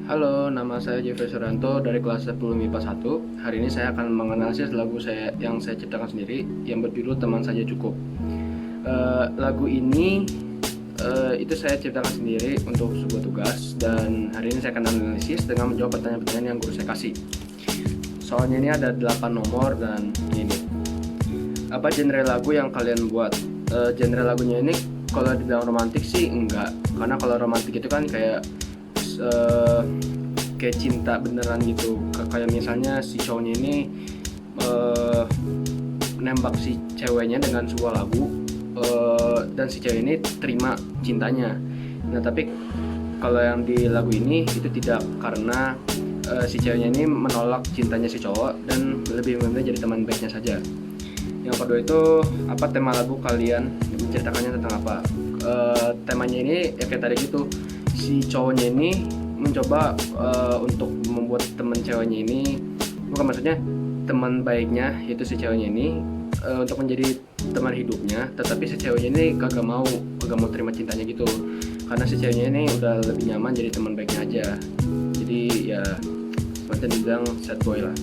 Halo, nama saya Jeffrey Suranto dari kelas 10 MIPA 1. Hari ini saya akan menganalisis lagu yang saya ciptakan sendiri yang berjudul Teman Saja Cukup. Lagu ini itu saya ciptakan sendiri untuk sebuah tugas, dan hari ini saya akan analisis dengan menjawab pertanyaan-pertanyaan yang guru saya kasih. Soalnya ini ada 8 nomor dan ini. Apa genre lagu yang kalian buat? Genre lagunya ini kalau dibilang romantis sih enggak, karena kalau romantis itu kan kayak cinta beneran gitu. Kayak misalnya si cowoknya ini nembak si ceweknya dengan sebuah lagu, dan si cewek ini terima cintanya. Nah tapi kalau yang di lagu ini itu tidak, karena si ceweknya ini menolak cintanya si cowok dan lebih memilih jadi teman baiknya saja. Yang kedua itu, apa tema lagu kalian, menceritakannya tentang apa? Temanya ini ya kayak tadi gitu, si cowoknya ini mencoba untuk membuat teman ceweknya ini, bukan maksudnya teman baiknya yaitu si ceweknya ini, untuk menjadi teman hidupnya, tetapi si ceweknya ini kagak mau terima cintanya gitu, karena si ceweknya ini udah lebih nyaman jadi teman baiknya aja. Jadi ya seperti dibilang sad boy lah.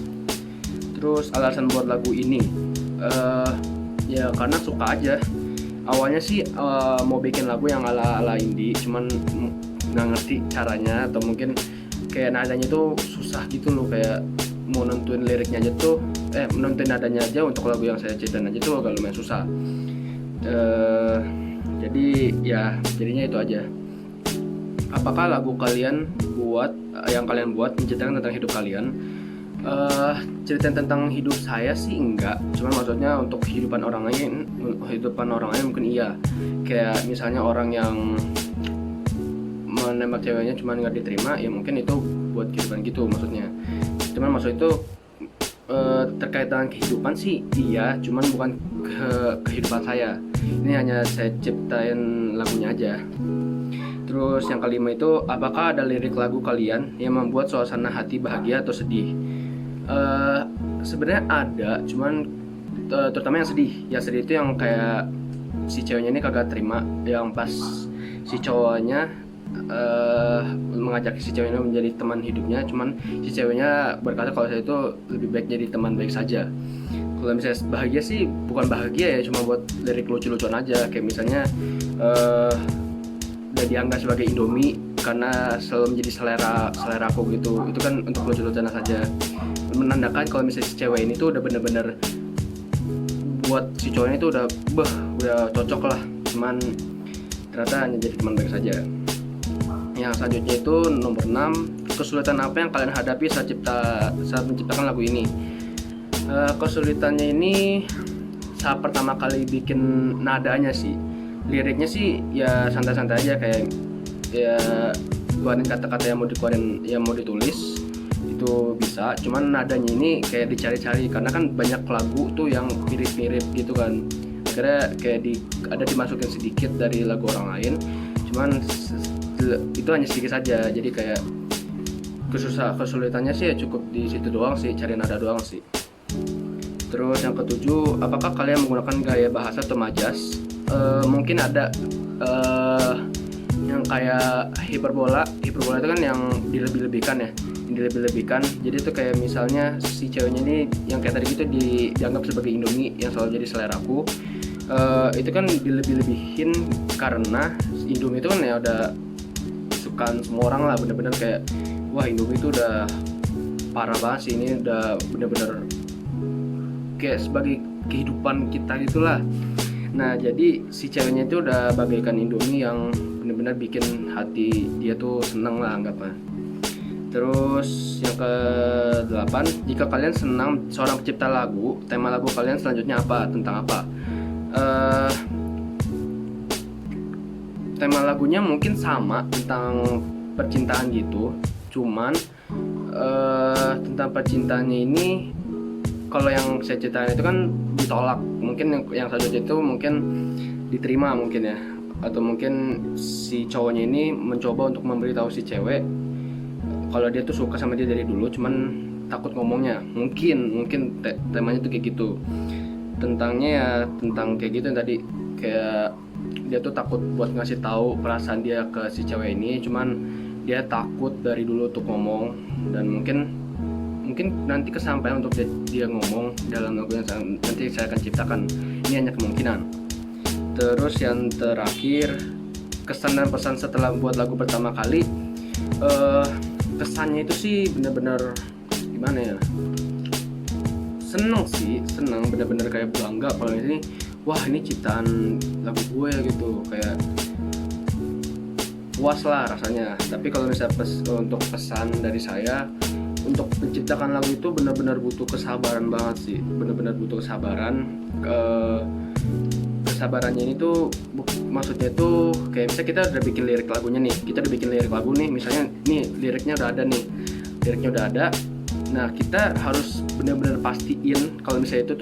Terus alasan buat lagu ini, ya karena suka aja. Awalnya sih mau bikin lagu yang ala indie, cuman nggak ngerti caranya, atau mungkin kayak nadanya tuh susah gitu loh, kayak mau nentuin liriknya aja tuh menentuin nadanya aja untuk lagu yang saya ciptain aja tuh agak lumayan susah. Jadi ya jadinya itu aja. Apakah lagu yang kalian buat menceritakan tentang hidup kalian? Ceritain tentang hidup saya sih enggak, cuman maksudnya untuk kehidupan orang lain mungkin iya. Kayak misalnya orang yang menembak ceweknya cuman nggak diterima, ya mungkin itu buat kehidupan gitu maksudnya. Cuman maksud itu terkait dengan kehidupan sih iya, cuman bukan kehidupan saya. Ini hanya saya ciptain lagunya aja. Terus yang kelima itu, apakah ada lirik lagu kalian yang membuat suasana hati bahagia atau sedih? Sebenarnya ada, cuman terutama yang sedih. Yang sedih itu yang kayak si ceweknya ini kagak terima, yang pas si cowoknya mengajak si ceweknya menjadi teman hidupnya, cuman si ceweknya berkata kalau saya itu lebih baik jadi teman baik saja. Kalau misalnya bahagia sih bukan bahagia ya, cuma buat lirik lucu-lucuan aja, kayak misalnya udah dianggap sebagai Indomie karena selalu menjadi selera aku gitu. Itu kan untuk lucu-lucuan saja, menandakan kalau misalnya si cewek ini tuh udah bener-bener buat si cowoknya itu udah cocok lah, cuman ternyata hanya jadi teman baik saja. Yang selanjutnya itu nomor 6, kesulitan apa yang kalian hadapi saat menciptakan lagu ini? Kesulitannya ini saat pertama kali bikin nadanya sih. Liriknya sih ya santai-santai aja, kayak ya keluarin kata-kata yang mau ditulis itu bisa, cuman nadanya ini kayak dicari-cari, karena kan banyak lagu tuh yang mirip-mirip gitu kan. Akhirnya kayak ada dimasukin sedikit dari lagu orang lain, cuman itu hanya sedikit saja. Jadi kayak kesulitannya sih ya cukup di situ doang sih, cari nada doang sih. Terus yang ketujuh, apakah kalian menggunakan gaya bahasa atau majas? Mungkin ada yang kayak hiperbola itu kan yang dilebih-lebihkan ya, jadi itu kayak misalnya si ceweknya ini yang kayak tadi gitu dianggap sebagai Indomie yang selalu jadi selera aku. Itu kan dilebih-lebihin karena Indomie itu kan ya udah sukaan semua orang lah, bener-bener kayak wah Indomie itu udah parah banget sih, ini udah bener-bener kayak sebagai kehidupan kita gitulah. Nah jadi si ceweknya itu udah bagaikan Indomie yang benar-benar bikin hati dia tuh seneng lah anggapnya. Terus yang ke-8, jika kalian senang seorang pencipta lagu, tema lagu kalian selanjutnya apa? Tentang apa? Tema lagunya mungkin sama tentang percintaan gitu, cuman tentang percintaannya ini kalau yang saya ceritain itu kan ditolak, mungkin yang selanjutnya itu mungkin diterima mungkin ya, atau mungkin si cowoknya ini mencoba untuk memberitahu si cewek kalau dia tuh suka sama dia dari dulu, cuman takut ngomongnya. Mungkin temanya tuh kayak gitu. Tentangnya ya tentang kayak gitu yang tadi, kayak dia tuh takut buat ngasih tahu perasaan dia ke si cewek ini, cuman dia takut dari dulu untuk ngomong, dan mungkin nanti kesampaian untuk dia ngomong dalam lagu yang nanti saya akan ciptakan. Ini hanya kemungkinan. Terus yang terakhir, kesan dan pesan setelah buat lagu pertama kali. Kesannya itu sih bener-bener gimana ya, seneng sih, seneng, bener-bener kayak bangga kalau ini, wah ini ciptaan lagu gue gitu, kayak puas lah rasanya. Tapi kalau misalnya untuk pesan dari saya, untuk menciptakan lagu itu benar-benar butuh kesabaran banget sih, benar-benar butuh kesabaran. Kesabarannya ini tuh maksudnya tuh kayak misalnya kita udah bikin lirik lagunya nih, kita udah bikin lirik lagu nih, misalnya nih liriknya udah ada nih, liriknya udah ada. Nah kita harus benar-benar pastiin kalau misalnya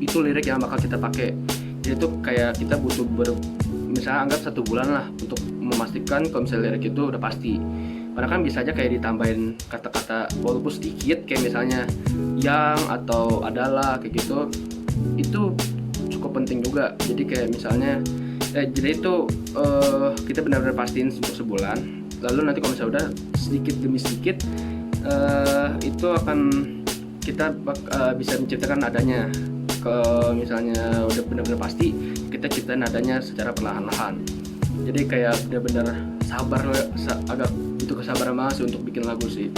itu lirik yang bakal kita pakai. Jadi itu kayak kita butuh misalnya anggap 1 bulan lah untuk memastikan kalau misalnya lirik itu udah pasti. Karena kan bisa aja kayak ditambahin kata-kata walaupun sedikit, kayak misalnya yang atau adalah kayak gitu, itu cukup penting juga. Jadi kayak misalnya jadi itu kita benar-benar pastiin untuk sebulan, lalu nanti kalau misalnya udah sedikit demi sedikit itu akan kita bisa menciptakan nadanya. Kalau misalnya udah benar-benar pasti, kita ciptain nadanya secara perlahan-lahan. Jadi kayak benar-benar sabar, agak butuh kesabaran banget sih untuk bikin lagu sih.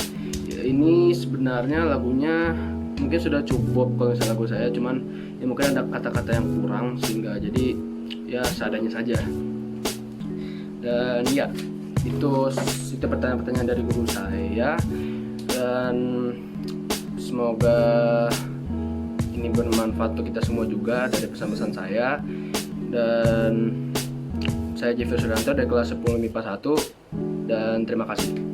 Ya, ini sebenarnya lagunya mungkin sudah cukup kalau misalnya lagu saya, cuman ya mungkin ada kata-kata yang kurang sehingga jadi ya seadanya saja. Dan ya itu pertanyaan-pertanyaan dari guru saya, dan semoga ini bermanfaat untuk kita semua juga dari pesan-pesan saya. Dan saya Jeffrey Sudanto dari kelas 10 MIPA 1, dan terima kasih.